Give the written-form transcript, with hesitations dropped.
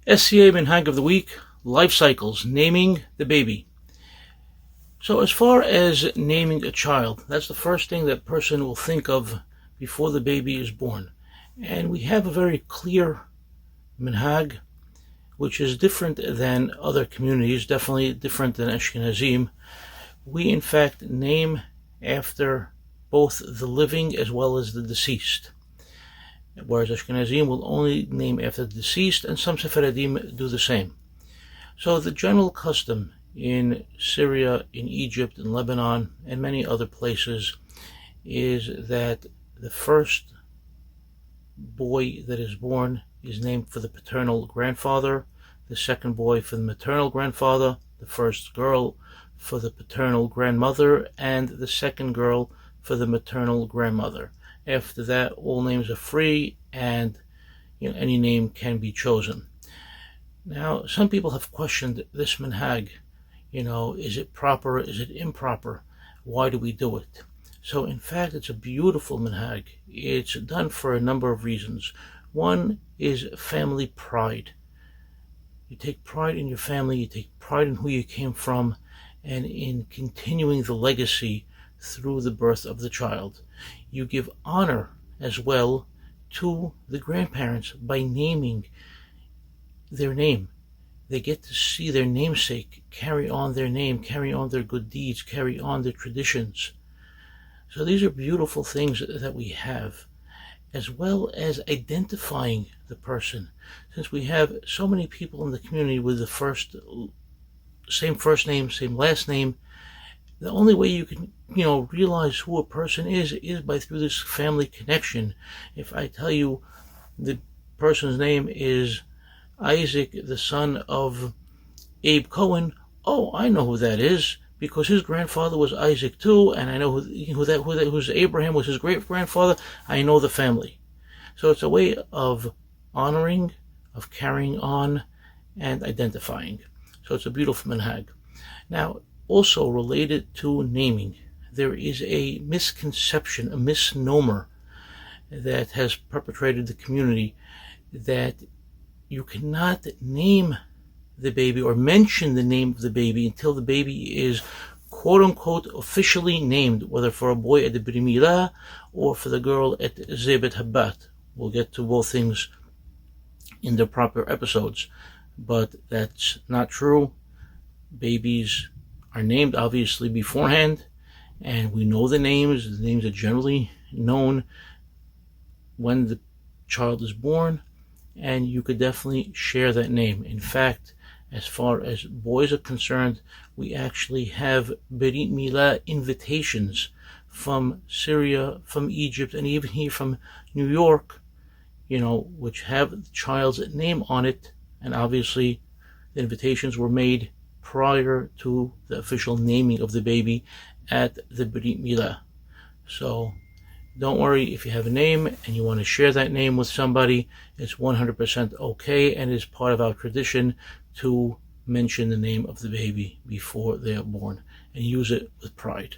SCA Minhag of the Week, Life Cycles, Naming the Baby. So as far as naming a child, that's the first thing that person will think of before the baby is born. And we have a very clear minhag, which is different than other communities, definitely different than Ashkenazim. We in fact name after both the living as well as the deceased, whereas Ashkenazim will only name after the deceased, and some Sephardim do the same. So the general custom in Syria, in Egypt, in Lebanon, and many other places is that the first boy that is born is named for the paternal grandfather, the second boy for the maternal grandfather, the first girl for the paternal grandmother, and the second girl for the maternal grandmother. After that, all names are free, and any name can be chosen. Now, some people have questioned this minhag. Is it proper? Is it improper? Why do we do it? So, in fact, it's a beautiful minhag. It's done for a number of reasons. One is family pride. You take pride in your family, you take pride in who you came from, and in continuing the legacy through the birth of the child. You give honor as well to the grandparents by naming their name. They get to see their namesake carry on their name, carry on their good deeds, carry on their traditions. So these are beautiful things that we have, as well as identifying the person. Since we have so many people in the community with the same first name, same last name, the only way you can, realize who a person is by through this family connection. If I tell you the person's name is Isaac, the son of Abe Cohen, oh, I know who that is, because his grandfather was Isaac too, and I know who's Abraham was his great grandfather. I know the family. So it's a way of honoring, of carrying on, and identifying. So it's a beautiful minhag. Now, also related to naming, there is a misconception, a misnomer that has perpetrated the community, that you cannot name the baby or mention the name of the baby until the baby is quote-unquote officially named, whether for a boy at the Brit Milah or for the girl at Zebet Habat. We'll get to both things in the proper episodes, but that's not true. Babies are named obviously beforehand, and we know the names. The names are generally known when the child is born, and you could definitely share that name. In fact, as far as boys are concerned, we actually have Brit Milah invitations from Syria, from Egypt, and even here from New York, which have the child's name on it, and obviously the invitations were made prior to the official naming of the baby at the Brit Milah. So don't worry if you have a name and you want to share that name with somebody. It's 100% okay, and it's part of our tradition to mention the name of the baby before they are born and use it with pride.